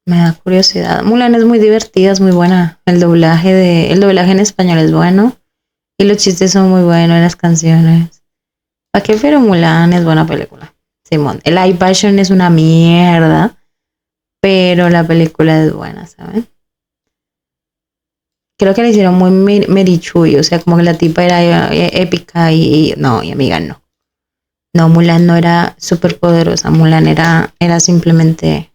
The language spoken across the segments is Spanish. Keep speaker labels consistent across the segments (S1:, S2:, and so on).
S1: Me da curiosidad. Mulan es muy divertida, es muy buena. El doblaje en español es bueno. Y los chistes son muy buenos, las canciones. ¿Para qué? Pero Mulan es buena película. Simón. El live action es una mierda. Pero la película es buena, ¿saben? Creo que la hicieron muy merichuy. O sea, como que la tipa era épica y no, y amiga, no. No, Mulan no era súper poderosa. Mulan era simplemente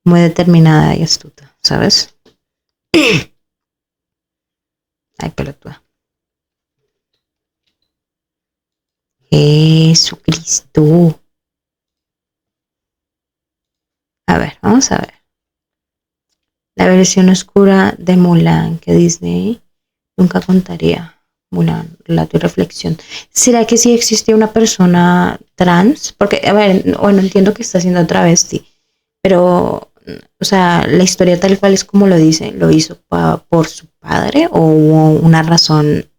S1: muy determinada y astuta, ¿sabes? Ay, pelotuda. Jesucristo. A ver, vamos a ver. La versión oscura de Mulan que Disney nunca contaría. Mulan, relato y reflexión. ¿Será que sí existe una persona trans? Porque, a ver, bueno, entiendo que está siendo travesti, pero, o sea, la historia tal cual es como lo dice. ¿Lo hizo por su padre o hubo una razón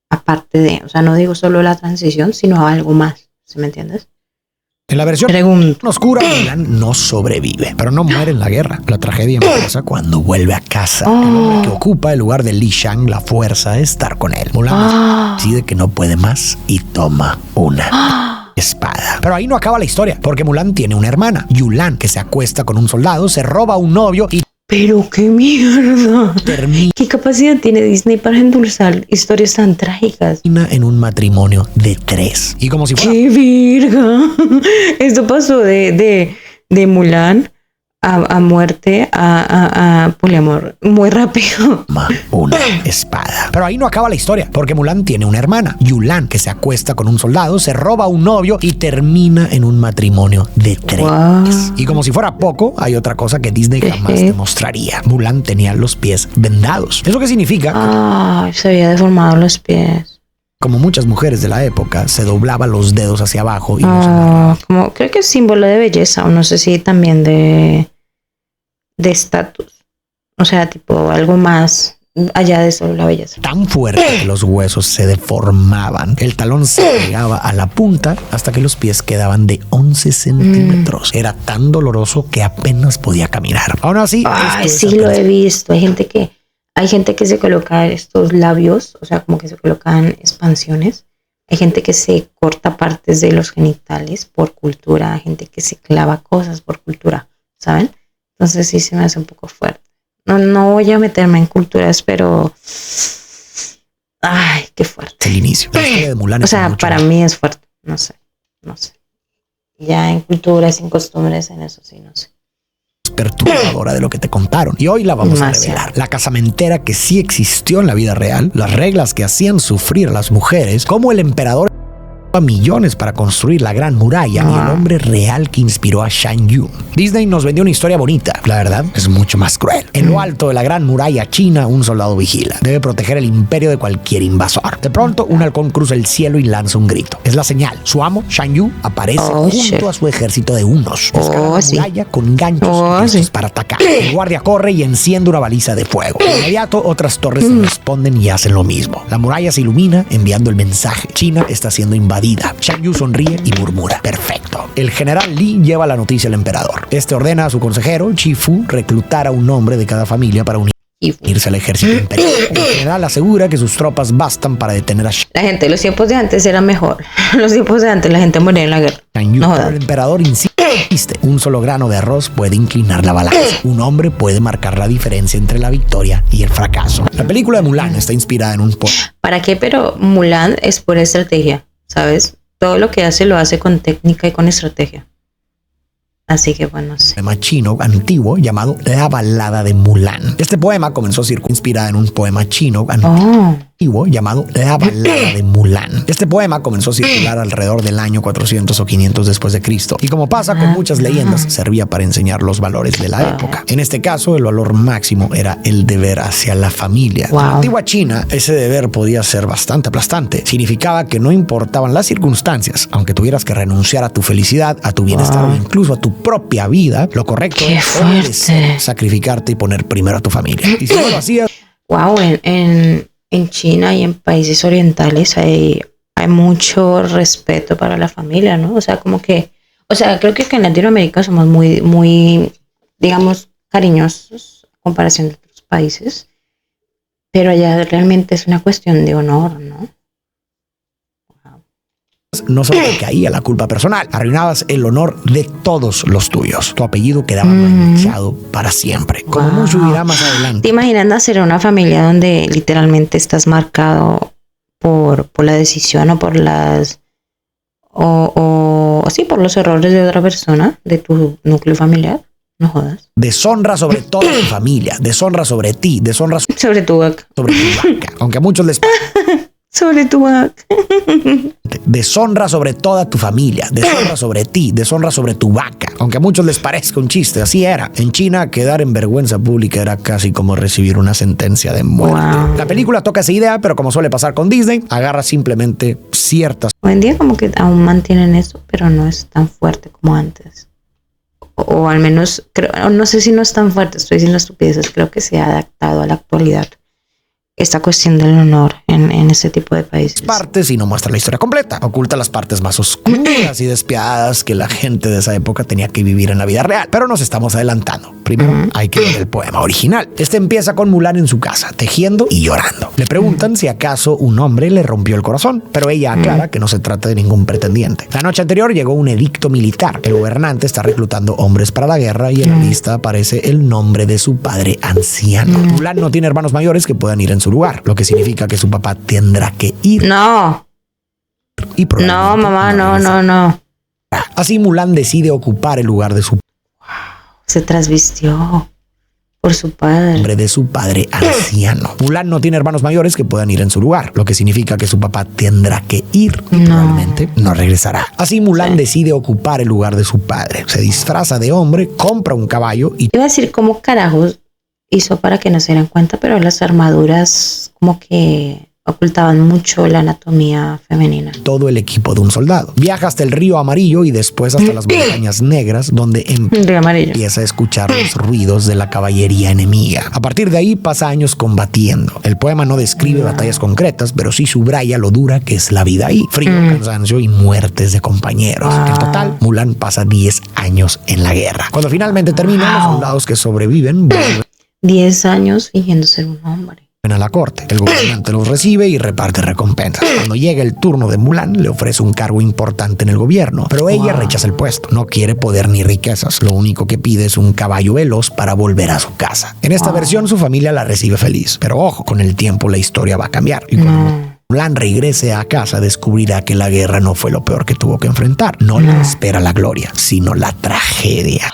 S1: aparte de? O sea, no digo solo la transición, sino algo más. ¿Sí me entiendes?
S2: En la versión oscura, Mulan no sobrevive, pero no muere en la guerra. La tragedia empieza cuando vuelve a casa. El hombre que ocupa el lugar de Li Shang, la fuerza de estar con él. Mulan decide que no puede más y toma una espada. Pero ahí no acaba la historia, porque Mulan tiene una hermana, Yulan, que se acuesta con un soldado, se roba a un novio y...
S1: Pero qué mierda. ¿Qué capacidad tiene Disney para endulzar historias tan trágicas?
S2: En un matrimonio de 3. Y como si fuera...
S1: ¡Qué virga! Esto pasó de Mulan a muerte a poliamor muy rápido.
S2: Una espada. Pero ahí no acaba la historia, porque Mulan tiene una hermana, Yulan, que se acuesta con un soldado, se roba a un novio y termina en un matrimonio de 3.
S1: Wow.
S2: Y como si fuera poco, hay otra cosa que Disney jamás demostraría. Mulan tenía los pies vendados. ¿Eso qué significa?
S1: Se había deformado los pies.
S2: Como muchas mujeres de la época, se doblaba los dedos hacia abajo y
S1: como creo que es símbolo de belleza, o no sé si también de estatus. O sea, tipo algo más allá de solo la belleza.
S2: Tan fuerte que los huesos se deformaban. El talón se pegaba a la punta hasta que los pies quedaban de 11 centímetros. Era tan doloroso que apenas podía caminar. Aún así...
S1: sí lo he visto. Hay gente que se coloca estos labios, o sea, como que se colocan expansiones. Hay gente que se corta partes de los genitales por cultura. Hay gente que se clava cosas por cultura, ¿saben? Entonces sí se me hace un poco fuerte. No voy a meterme en culturas, pero... Ay, qué fuerte.
S2: El inicio. La historia de Mulan
S1: o sea, para mí es fuerte. No sé. Ya en culturas, en costumbres, en eso sí, no sé.
S2: Perturbadora de lo que te contaron. Y hoy la vamos a revelar. La casamentera que sí existió en la vida real, las reglas que hacían sufrir a las mujeres, cómo el emperador millones para construir la Gran Muralla y el hombre real que inspiró a Shan Yu. Disney nos vendió una historia bonita. La verdad es mucho más cruel. En lo alto de la Gran Muralla China, un soldado vigila. Debe proteger el imperio de cualquier invasor. De pronto, un halcón cruza el cielo y lanza un grito. Es la señal. Su amo, Shan Yu, aparece junto a su ejército de hunos. Escala la muralla con ganchos para atacar. El guardia corre y enciende una baliza de fuego. De inmediato, otras torres responden y hacen lo mismo. La muralla se ilumina enviando el mensaje. China está siendo invadida. Shan Yu sonríe y murmura. Perfecto. El general Li lleva la noticia al emperador. Este ordena a su consejero, Chi Fu, reclutar a un hombre de cada familia para unirse al ejército imperial. El general asegura que sus tropas bastan para detener a
S1: la gente. Los tiempos de antes eran mejor. Los tiempos de antes la gente moría en la guerra.
S2: Pero el emperador insiste. Un solo grano de arroz puede inclinar la balanza. Un hombre puede marcar la diferencia entre la victoria y el fracaso. La película de Mulan está inspirada en un poema.
S1: ¿Para qué? Pero Mulan es pura estrategia, ¿sabes? Todo lo que hace lo hace con técnica y con estrategia. Así que bueno, no sé.
S2: Poema chino antiguo llamado La Balada de Mulan. Este poema comenzó a ser inspirado en un poema chino antiguo llamado La Balada de Mulan. Este poema comenzó a circular alrededor del año 400 o 500 después de Cristo. Y como pasa con muchas leyendas, servía para enseñar los valores de la época. En este caso, el valor máximo era el deber hacia la familia. En la antigua China, ese deber podía ser bastante aplastante. Significaba que no importaban las circunstancias, aunque tuvieras que renunciar a tu felicidad, a tu bienestar o incluso a tu propia vida, lo correcto es obedecer, sacrificarte y poner primero a tu familia. Y si no lo hacías...
S1: En China y en países orientales hay mucho respeto para la familia, ¿no? O sea, como que... O sea, creo que en Latinoamérica somos muy digamos, cariñosos a comparación de otros países, pero allá realmente es una cuestión de honor, ¿no?
S2: No solo te caía la culpa personal, arruinabas el honor de todos los tuyos. Tu apellido quedaba manchado para siempre. Como mucho dirá más adelante.
S1: ¿Te imaginas nacer en una familia donde literalmente estás marcado por la decisión o por las... o sí, por los errores de otra persona, de tu núcleo familiar? No jodas.
S2: Deshonra sobre toda tu familia, deshonra sobre ti, deshonra
S1: sobre tu vaca.
S2: Sobre tu vaca. Aunque a muchos les
S1: sobre tu vaca.
S2: Deshonra sobre toda tu familia, deshonra sobre ti, deshonra sobre tu vaca. Aunque a muchos les parezca un chiste, así era. En China, quedar en vergüenza pública era casi como recibir una sentencia de muerte. Wow. La película toca esa idea, pero como suele pasar con Disney, agarra simplemente ciertas...
S1: Hoy en día como que aún mantienen eso, pero no es tan fuerte como antes. O al menos, creo, no sé si no es tan fuerte, estoy diciendo estupideces, creo que se ha adaptado a la actualidad esta cuestión del honor en este tipo de países.
S2: Partes y no muestra la historia completa. Oculta las partes más oscuras y despiadadas que la gente de esa época tenía que vivir en la vida real. Pero nos estamos adelantando. Primero hay que ver el poema original. Este empieza con Mulan en su casa, tejiendo y llorando. Le preguntan si acaso un hombre le rompió el corazón, pero ella aclara que no se trata de ningún pretendiente. La noche anterior llegó un edicto militar. El gobernante está reclutando hombres para la guerra y en la lista aparece el nombre de su padre anciano. Mulan no tiene hermanos mayores que puedan ir en su lugar, lo que significa que su papá tendrá que ir.
S1: No.
S2: Y
S1: no, mamá, no.
S2: Así Mulan decide ocupar el lugar de su...
S1: Se trasvistió por su padre.
S2: Nombre de su padre anciano. Mulan no tiene hermanos mayores que puedan ir en su lugar, lo que significa que su papá tendrá que ir y probablemente no regresará. Así Mulan decide ocupar el lugar de su padre. Se disfraza de hombre, compra un caballo y...
S1: Iba a decir cómo carajos hizo para que no se dieran cuenta, pero las armaduras como que ocultaban mucho la anatomía femenina.
S2: Todo el equipo de un soldado. Viaja hasta el río Amarillo y después hasta las montañas negras, donde empieza a escuchar los ruidos de la caballería enemiga. A partir de ahí pasa años combatiendo. El poema no describe batallas concretas, pero sí subraya lo dura que es la vida ahí. Frío, cansancio y muertes de compañeros. En total, Mulan pasa 10 años en la guerra. Cuando finalmente termina, los soldados que sobreviven vuelven
S1: 10 años fingiendo ser un hombre
S2: a la corte. El gobernante los recibe y reparte recompensas. Cuando llega el turno de Mulan, le ofrece un cargo importante en el gobierno, pero ella rechaza el puesto. No quiere poder ni riquezas. Lo único que pide es un caballo veloz para volver a su casa. En esta versión, su familia la recibe feliz. Pero ojo, con el tiempo la historia va a cambiar. Y cuando Mulan regrese a casa, descubrirá que la guerra no fue lo peor que tuvo que enfrentar. No la espera la gloria, sino la tragedia.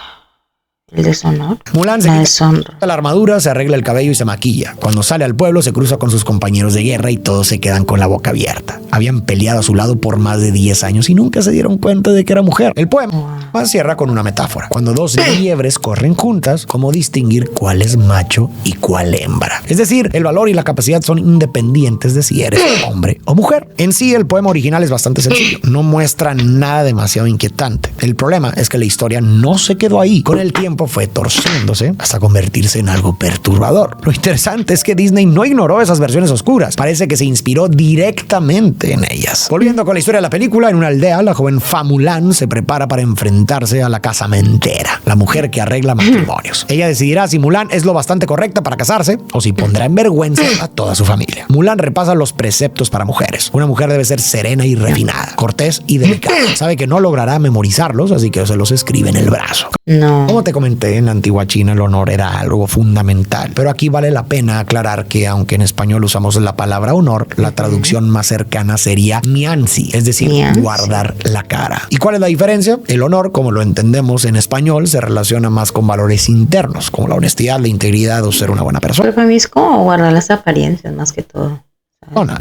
S1: El deshonor.
S2: Mulan se quita la armadura, se arregla el cabello y se maquilla. Cuando sale al pueblo se cruza con sus compañeros de guerra y todos se quedan con la boca abierta. Habían peleado a su lado por más de 10 años y nunca se dieron cuenta de que era mujer. El poema cierra con una metáfora. Cuando dos liebres corren juntas, ¿cómo distinguir cuál es macho y cuál hembra? Es decir, el valor y la capacidad son independientes de si eres hombre o mujer. En sí, el poema original es bastante sencillo. No muestra nada demasiado inquietante. El problema es que la historia no se quedó ahí. Con el tiempo fue torciéndose hasta convertirse en algo perturbador. Lo interesante es que Disney no ignoró esas versiones oscuras. Parece que se inspiró directamente en ellas. Volviendo con la historia de la película, en una aldea, la joven Fa Mulan se prepara para enfrentarse a la casamentera, la mujer que arregla matrimonios. Ella decidirá si Mulan es lo bastante correcta para casarse o si pondrá en vergüenza a toda su familia. Mulan repasa los preceptos para mujeres. Una mujer debe ser serena y refinada, cortés y delicada. Sabe que no logrará memorizarlos, así que se los escribe en el brazo.
S1: No.
S2: Como te comenté, en la antigua China el honor era algo fundamental, pero aquí vale la pena aclarar que aunque en español usamos la palabra honor, la traducción más cercana sería mianzi, es decir, guardar la cara. ¿Y cuál es la diferencia? El honor, como lo entendemos en español, se relaciona más con valores internos, como la honestidad, la integridad o ser una buena persona.
S1: Pero para mí es como guardar las apariencias más que todo.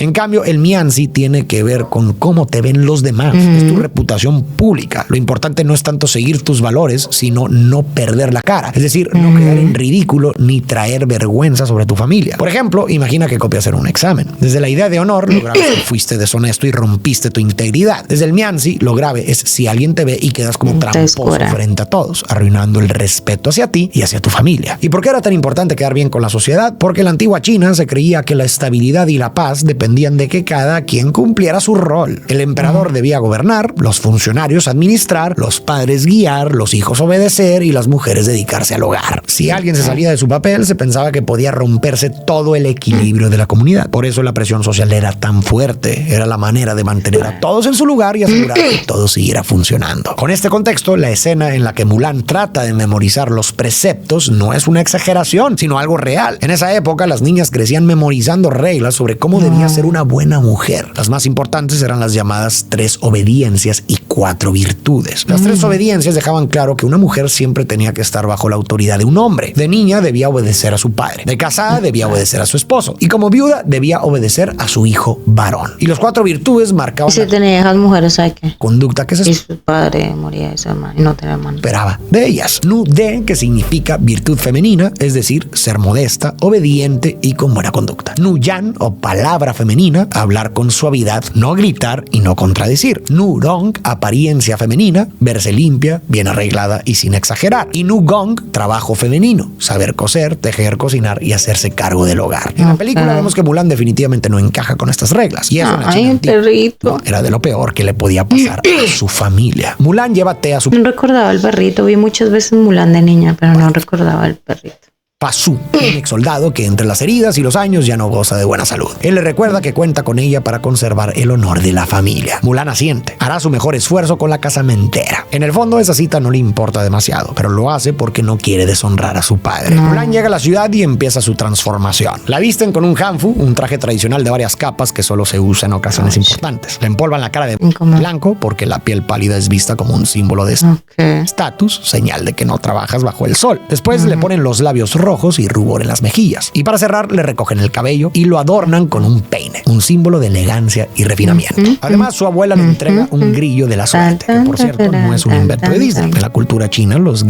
S2: En cambio, el mianzi tiene que ver con cómo te ven los demás. Es tu reputación pública. Lo importante no es tanto seguir tus valores, sino no perder la cara. Es decir, no quedar en ridículo ni traer vergüenza sobre tu familia. Por ejemplo, imagina que copias en un examen. Desde la idea de honor, lo grave es que fuiste deshonesto y rompiste tu integridad. Desde el mianzi, lo grave es si alguien te ve y quedas como tramposo frente a todos, arruinando el respeto hacia ti y hacia tu familia. ¿Y por qué era tan importante quedar bien con la sociedad? Porque en la antigua China se creía que la estabilidad y la paz paz dependían de que cada quien cumpliera su rol. El emperador debía gobernar, los funcionarios administrar, los padres guiar, los hijos obedecer y las mujeres dedicarse al hogar. Si alguien se salía de su papel, se pensaba que podía romperse todo el equilibrio de la comunidad. Por eso la presión social era tan fuerte. Era la manera de mantener a todos en su lugar y asegurar que todo siguiera funcionando. Con este contexto, la escena en la que Mulan trata de memorizar los preceptos no es una exageración, sino algo real. En esa época, las niñas crecían memorizando reglas sobre cómo debía ser una buena mujer. Las más importantes eran las llamadas 3 obediencias y 4 virtudes. Las 3 obediencias dejaban claro que una mujer siempre tenía que estar bajo la autoridad de un hombre. De niña debía obedecer a su padre. De casada debía obedecer a su esposo. Y como viuda debía obedecer a su hijo varón. Y los 4 virtudes marcaban...
S1: ¿Y si tenía hijas mujeres, hay qué?
S2: Conducta que se
S1: Y su padre moría de esa manera y no tenía mano.
S2: esperaba de ellas. Nu de, que significa virtud femenina, es decir, ser modesta, obediente y con buena conducta. Nu yan, o palabra femenina, hablar con suavidad, no gritar y no contradecir. Nu rong, apariencia femenina, verse limpia, bien arreglada y sin exagerar. Y nu gong, trabajo femenino, saber coser, tejer, cocinar y hacerse cargo del hogar. En la película vemos que Mulan definitivamente no encaja con estas reglas. Y eso en la
S1: Ay,
S2: China
S1: un
S2: antigua,
S1: perrito.
S2: era de lo peor que le podía pasar a su familia. Mulan lleva té a su
S1: No recordaba el perrito. Vi muchas veces Mulan de niña, pero no recordaba el perrito.
S2: Pasú, un ex soldado que entre las heridas y los años ya no goza de buena salud. Él le recuerda que cuenta con ella para conservar el honor de la familia. Mulan asiente. Hará su mejor esfuerzo con la casamentera. En el fondo, esa cita no le importa demasiado, pero lo hace porque no quiere deshonrar a su padre. Mulan llega a la ciudad y empieza su transformación. La visten con un hanfu, un traje tradicional de varias capas que solo se usa en ocasiones importantes. Le empolvan la cara de blanco porque la piel pálida es vista como un símbolo de estatus, señal de que no trabajas bajo el sol. Después le ponen los labios rojos y rubor en las mejillas. Y para cerrar, le recogen el cabello y lo adornan con un peine, un símbolo de elegancia y refinamiento. Además, su abuela le entrega un grillo de la suerte, que por cierto no es un invento de Disney. En la cultura china, los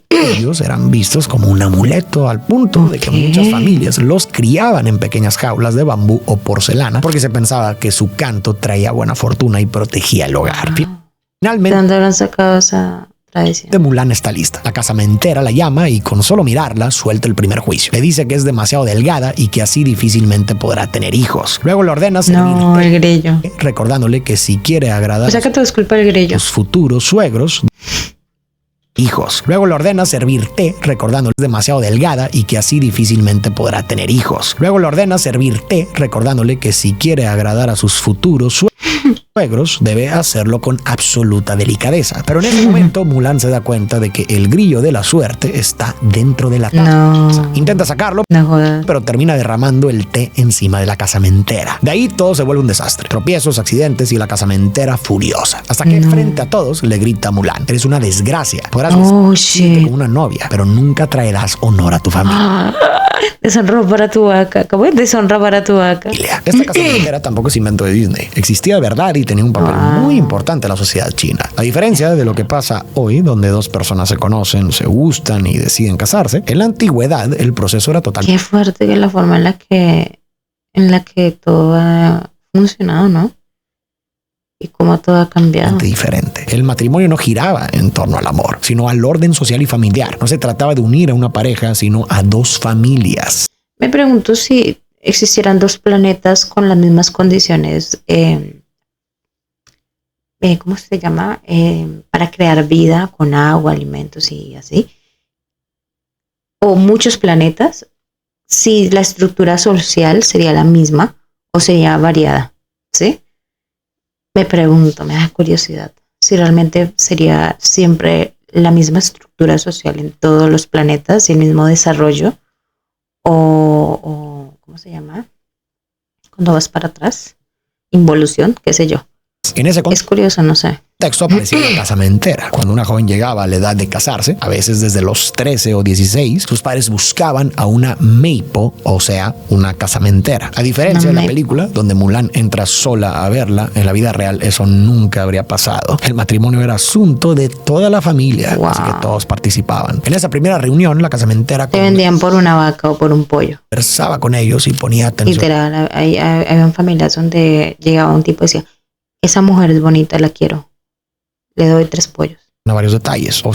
S2: grillos eran vistos como un amuleto, al punto de que muchas familias los criaban en pequeñas jaulas de bambú o porcelana porque se pensaba que su canto traía buena fortuna y protegía el hogar. Finalmente,
S1: ¿de dónde habrán sacado esa tradición?
S2: de Mulan está lista. La casamentera la llama y con solo mirarla suelta el primer juicio. Le dice que es demasiado delgada y que así difícilmente podrá tener hijos. Luego le ordena servir
S1: No, el grillo.
S2: recordándole que si quiere agradar
S1: O sea que todo es culpa del
S2: a
S1: grillo.
S2: sus futuros suegros, hijos. Luego le ordena servir té, recordándole que es demasiado delgada y que así difícilmente podrá tener hijos. Luego le ordena servir té, recordándole que si quiere agradar a sus futuros suegros, debe hacerlo con absoluta delicadeza. Pero en ese momento, Mulan se da cuenta de que el grillo de la suerte está dentro de la taza.
S1: No.
S2: Intenta sacarlo,
S1: No jodas.
S2: pero termina derramando el té encima de la casamentera. De ahí todo se vuelve un desastre. Tropiezos, accidentes y la casamentera furiosa. Hasta que frente a todos le grita a Mulan: eres una desgracia. Podrás vestirte como una novia, pero nunca traerás honor a tu familia.
S1: Deshonra para tu vaca. ¿Cómo es? Deshonra para tu vaca.
S2: Esta casamentera tampoco es invento de Disney. Existía de verdad y tenía un papel muy importante en la sociedad china. A diferencia de lo que pasa hoy, donde dos personas se conocen, se gustan y deciden casarse, en la antigüedad el proceso era totalmente
S1: Qué fuerte que la forma en la que todo ha funcionado, ¿no? Y cómo todo ha cambiado.
S2: diferente. El matrimonio no giraba en torno al amor, sino al orden social y familiar. No se trataba de unir a una pareja, sino a dos familias.
S1: Me pregunto si existieran dos planetas con las mismas condiciones, ¿cómo se llama? Para crear vida con agua, alimentos y así. O muchos planetas, si la estructura social sería la misma o sería variada, ¿sí? Me pregunto, me da curiosidad, si realmente sería siempre la misma estructura social en todos los planetas y el mismo desarrollo, o ¿cómo se llama? Cuando vas para atrás, involución, qué sé yo.
S2: En ese
S1: Es curioso, no sé.
S2: contexto aparecía la casamentera. Cuando una joven llegaba a la edad de casarse, a veces desde los 13 o 16, sus padres buscaban a una meipo, o sea, una casamentera. A diferencia de la película, donde Mulan entra sola a verla, en la vida real eso nunca habría pasado. El matrimonio era asunto de toda la familia, así que todos participaban. En esa primera reunión, la casamentera
S1: Te vendían por una vaca o por un pollo.
S2: conversaba con ellos y ponía atención.
S1: Literal, habían familias donde llegaba un tipo y decía, esa mujer es bonita, la quiero. Le doy 3 pollos
S2: A varios detalles. O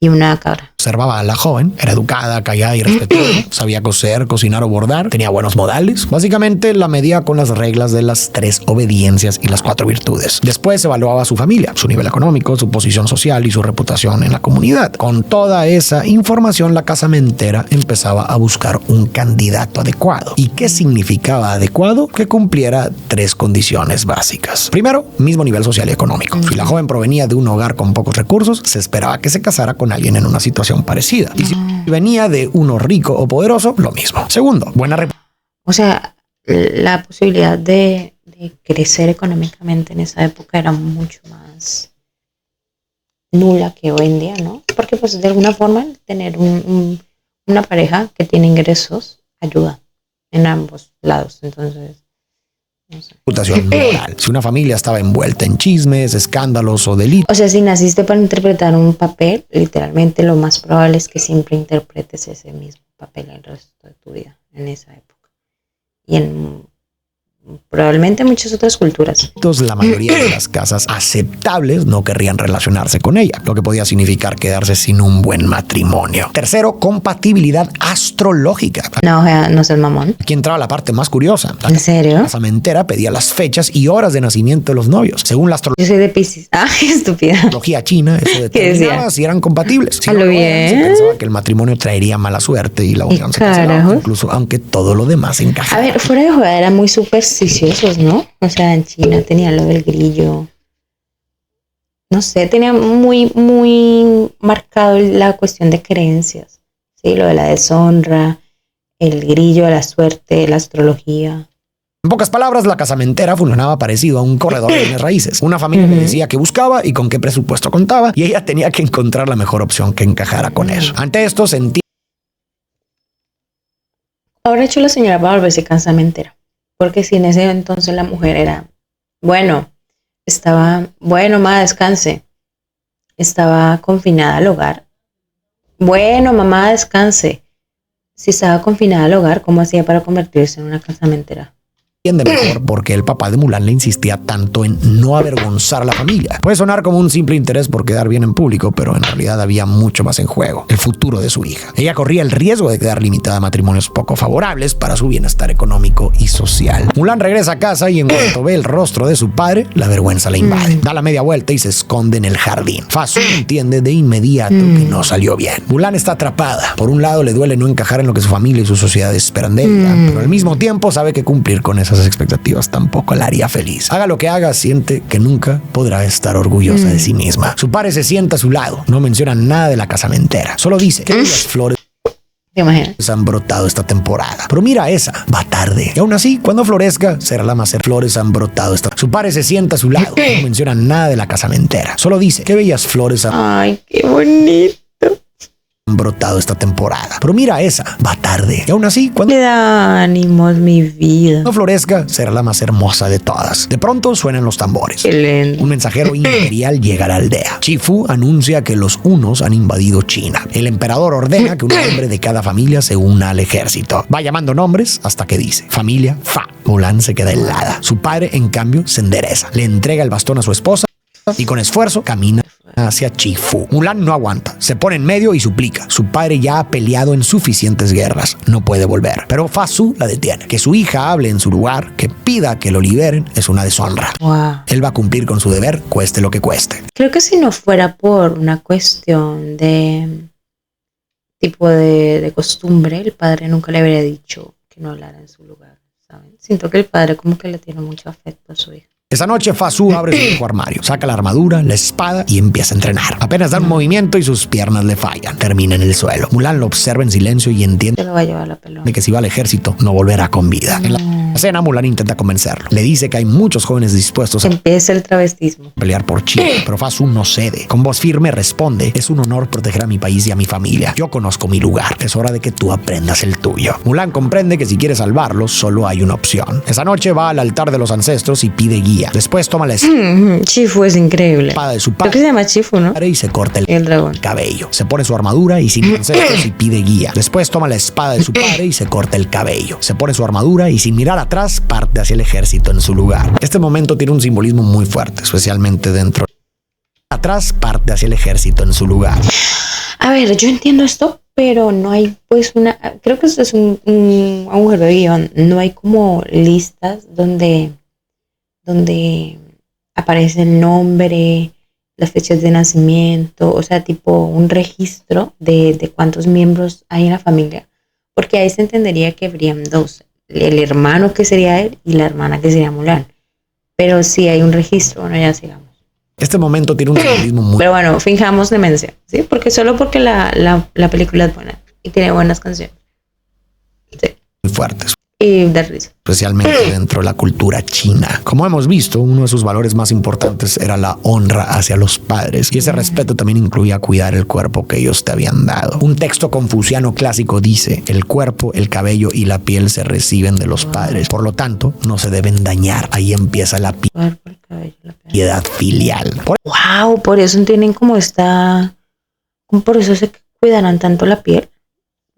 S1: y una cabra.
S2: Observaba a la joven, era educada, callada y respetuosa, sabía coser, cocinar o bordar, tenía buenos modales. Básicamente la medía con las reglas de las 3 obediencias y las 4 virtudes. Después evaluaba a su familia, su nivel económico, su posición social y su reputación en la comunidad. Con toda esa información, la casamentera empezaba a buscar un candidato adecuado. ¿Y qué significaba adecuado? Que cumpliera 3 condiciones básicas. Primero, mismo nivel social y económico. Si la joven provenía de un hogar con pocos recursos, se esperaba que se casara con alguien en una situación parecida. Y si venía de uno rico o poderoso, lo mismo. Segundo, buena reputación.
S1: O sea, la posibilidad de crecer económicamente en esa época era mucho más nula que hoy en día, ¿no? Porque pues de alguna forma tener una pareja que tiene ingresos ayuda en ambos lados. Entonces, no sé.
S2: Reputación moral. Si una familia estaba envuelta en chismes, escándalos o delitos.
S1: O sea, si naciste para interpretar un papel, literalmente lo más probable es que siempre interpretes ese mismo papel el resto de tu vida en esa época. Y en probablemente muchas otras culturas.
S2: La mayoría de las casas aceptables no querrían relacionarse con ella, lo que podía significar quedarse sin un buen matrimonio. Tercero, compatibilidad astrológica.
S1: No, o sea, no seas mamón.
S2: Aquí entraba la parte más curiosa.
S1: ¿En serio?
S2: La casamentera pedía las fechas y horas de nacimiento de los novios. Según la
S1: Yo soy de Piscis. Ah, estúpida.
S2: astrología china, eso determinaba si eran compatibles. Si
S1: A lo
S2: no,
S1: bien.
S2: se pensaba que el matrimonio traería mala suerte y la unión se cancelaba, incluso aunque todo lo demás encajaba.
S1: A ver, fuera de joder, era muy supersticiosos, ¿no? O sea, en China tenía lo del grillo. No sé, tenía muy marcado la cuestión de creencias. Sí, lo de la deshonra, el grillo, la suerte, la astrología.
S2: En pocas palabras, la casamentera funcionaba parecido a un corredor de bienes raíces. Una familia le decía qué buscaba y con qué presupuesto contaba, y ella tenía que encontrar la mejor opción que encajara con eso. Ante esto sentía.
S1: Ahora hecho la señora para volverse casamentera. Porque si en ese entonces la mujer era, bueno, mamá, descanse. Estaba confinada al hogar. Bueno, mamá, descanse. Si estaba confinada al hogar, ¿cómo hacía para convertirse en una casamentera?
S2: Entiende mejor por qué el papá de Mulan le insistía tanto en no avergonzar a la familia. Puede sonar como un simple interés por quedar bien en público, pero en realidad había mucho más en juego: el futuro de su hija. Ella corría el riesgo de quedar limitada a matrimonios poco favorables para su bienestar económico y social. Mulan regresa a casa y en cuanto ve el rostro de su padre, la vergüenza la invade. Da la media vuelta y se esconde en el jardín. Fa Su entiende de inmediato que no salió bien. Mulan está atrapada. Por un lado, le duele no encajar en lo que su familia y su sociedad esperan de ella, pero al mismo tiempo sabe que cumplir con esas expectativas tampoco la haría feliz. Haga lo que haga, siente que nunca podrá estar orgullosa de sí misma. Su padre se sienta a su lado. No menciona nada de la casamentera. Solo dice que las flores
S1: ¿Te imaginas?
S2: han brotado esta temporada. Pero mira esa, va tarde. Y aún así, cuando florezca, será la más flores han brotado esta. Su padre se sienta a su lado. No menciona nada de la casamentera. Solo dice qué bellas flores
S1: Ay, qué bonito.
S2: han brotado esta temporada. Pero mira esa, va tarde. Y aún así, cuando
S1: Me da ánimos, mi vida.
S2: florezca, será la más hermosa de todas. De pronto suenan los tambores.
S1: Qué lindo.
S2: Un mensajero imperial llega a la aldea. Chifu anuncia que los hunos han invadido China. El emperador ordena que un hombre de cada familia se una al ejército. Va llamando nombres hasta que dice familia Fa. Mulan se queda helada. Su padre, en cambio, se endereza. Le entrega el bastón a su esposa y con esfuerzo camina hacia Chifu. Mulan no aguanta, se pone en medio y suplica. Su padre ya ha peleado en suficientes guerras, no puede volver. Pero Fa Su la detiene. Que su hija hable en su lugar, que pida que lo liberen, es una deshonra.
S1: Wow.
S2: Él va a cumplir con su deber, cueste lo que cueste.
S1: Creo que si no fuera por una cuestión de tipo de costumbre, el padre nunca le habría dicho que no hablara en su lugar, ¿saben? Siento que el padre como que le tiene mucho afecto a su hija.
S2: Esa noche Fa Su abre su viejo armario, saca la armadura, la espada y empieza a entrenar. Apenas da un movimiento y sus piernas le fallan. Termina en el suelo. Mulan lo observa en silencio y entiende
S1: Se lo va a llevar la pelota.
S2: que si va al ejército no volverá con vida. En la cena, Mulan intenta convencerlo. Le dice que hay muchos jóvenes dispuestos a
S1: Empieza el travestismo.
S2: pelear por China, pero Fa Su no cede. Con voz firme responde: es un honor proteger a mi país y a mi familia. Yo conozco mi lugar. Es hora de que tú aprendas el tuyo. Mulan comprende que si quiere salvarlo, solo hay una opción. Esa noche va al altar de los ancestros y pide guía. Después toma la
S1: Chifu es increíble.
S2: espada de su
S1: Creo que
S2: padre
S1: se llama Chifu, ¿no?
S2: y se corta
S1: El dragón.
S2: cabello. Se pone su armadura y sin ancestros y pide guía. Después toma la espada de su padre y se corta el cabello. Se pone su armadura y sin mirar atrás parte hacia el ejército en su lugar. Este momento tiene un simbolismo muy fuerte, especialmente dentro atrás, parte hacia el ejército en su lugar.
S1: A ver, yo entiendo esto, pero no hay pues creo que esto es un agujero de guión, no hay como listas donde aparece el nombre, las fechas de nacimiento, o sea, tipo un registro de cuántos miembros hay en la familia, porque ahí se entendería que habrían dos, el hermano que sería él y la hermana que sería Mulan, pero sí hay un registro, bueno, ya sigamos.
S2: Este momento tiene un simbolismo muy...
S1: Pero bueno, fijamos demencia, ¿sí? Porque solo porque la película es buena y tiene buenas canciones. Sí.
S2: fuertes.
S1: Y de risa.
S2: Especialmente dentro de la cultura china. Como hemos visto, uno de sus valores más importantes era la honra hacia los padres. Y ese respeto también incluía cuidar el cuerpo que ellos te habían dado. Un texto confuciano clásico dice, el cuerpo, el cabello y la piel se reciben de los padres. Por lo tanto, no se deben dañar. Ahí empieza la piedad filial.
S1: Wow, por eso tienen como por eso se cuidarán tanto la piel.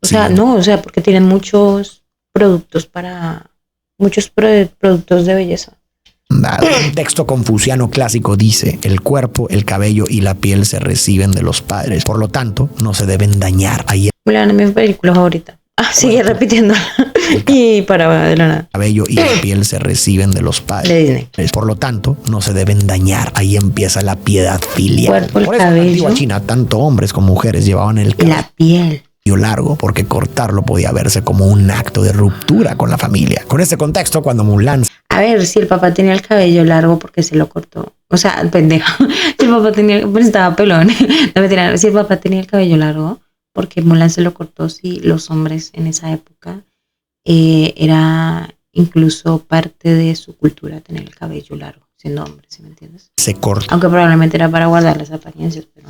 S1: O sea, no, o sea, porque tienen muchos productos productos de belleza.
S2: Un texto confuciano clásico dice, el cuerpo, el cabello y la piel se reciben de los padres. Por lo tanto, no se deben dañar. Ahí
S1: Mulan es mi película favorita. Sigue repitiendo. Y para de la nada.
S2: El cabello y la piel se reciben de los padres.
S1: De Disney.
S2: Por lo tanto, no se deben dañar. Ahí empieza la piedad filial.
S1: Cuerpo, el
S2: Por eso
S1: cabello,
S2: en la antigua China, tanto hombres como mujeres llevaban el cabello.
S1: La piel.
S2: Largo, porque cortarlo podía verse como un acto de ruptura con la familia. Con este contexto, cuando Mulan...
S1: A ver, si el papá tenía el cabello largo porque se lo cortó. O sea, pendejo. Si el papá pues estaba pelón. No me tiran. Si el papá tenía el cabello largo porque Mulan se lo cortó, si los hombres en esa época era incluso parte de su cultura tener el cabello largo, siendo hombre, ¿sí me entiendes?
S2: Se cortó.
S1: Aunque probablemente era para guardar las apariencias, pero...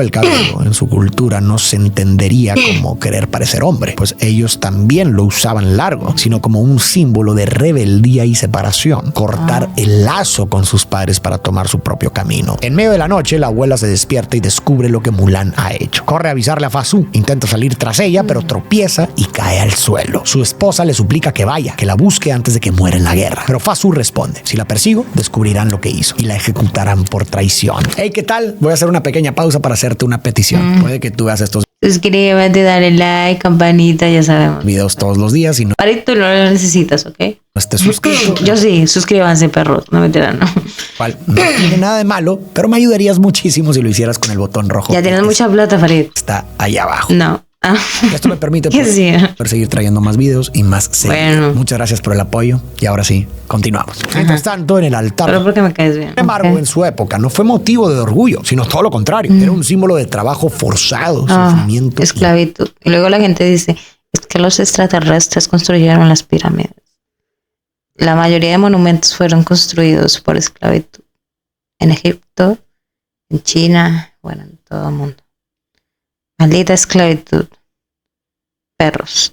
S2: El cabello en su cultura no se entendería como querer parecer hombre, pues ellos también lo usaban largo, sino como un símbolo de rebeldía y separación, cortar el lazo con sus padres para tomar su propio camino. En medio de la noche, la abuela se despierta y descubre lo que Mulan ha hecho. Corre a avisarle a Fa Zhou, intenta salir tras ella, pero tropieza y cae al suelo. Su esposa le suplica que vaya, que la busque antes de que muera en la guerra, pero Fa Zhou responde, si la persigo, descubrirán lo que hizo y la ejecutarán por traición. Hey, ¿qué tal? Voy a hacer una pequeña pausa para hacerte una petición. Puede que tú veas estos
S1: suscríbete, dale like, campanita, ya sabemos.
S2: Videos todos los días y no
S1: Tú no lo necesitas, ¿ok?
S2: No estés suscrito.
S1: Yo sí, suscríbanse, perros. No me enteran, no.
S2: No tiene nada de malo, pero me ayudaría muchísimo si lo hicieras con el botón rojo.
S1: Ya tienes mucha plata, Farid.
S2: Está ahí abajo.
S1: No.
S2: Esto me permite poder seguir trayendo más videos y más series. Bueno. Muchas gracias por el apoyo y ahora sí, continuamos. Mientras tanto, en el altar.
S1: Solo porque me caes bien.
S2: Sin embargo, en su época no fue motivo de orgullo, sino todo lo contrario. Era un símbolo de trabajo forzado, sufrimiento.
S1: Esclavitud. Y luego la gente dice, es que los extraterrestres construyeron las pirámides. La mayoría de monumentos fueron construidos por esclavitud. En Egipto, en China, bueno, en todo el mundo. Maldita esclavitud. Perros.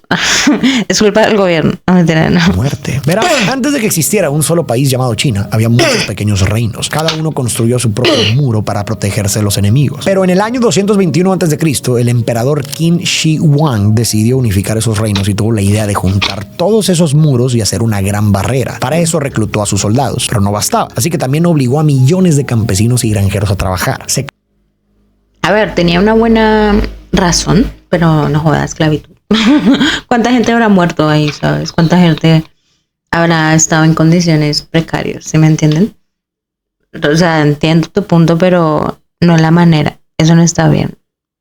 S1: Es culpa del gobierno. No me entienden, no.
S2: Muerte. Verás, antes de que existiera un solo país llamado China, había muchos pequeños reinos. Cada uno construyó su propio muro para protegerse de los enemigos. Pero en el año 221 a.C., el emperador Qin Shi Huang decidió unificar esos reinos y tuvo la idea de juntar todos esos muros y hacer una gran barrera. Para eso reclutó a sus soldados, pero no bastaba. Así que también obligó a millones de campesinos y granjeros a trabajar.
S1: A ver, tenía una buena razón, pero no joda, esclavitud. ¿Cuánta gente habrá muerto ahí, sabes? ¿Cuánta gente habrá estado en condiciones precarias? ¿Sí me entienden? O sea, entiendo tu punto, pero no es la manera. Eso no está bien.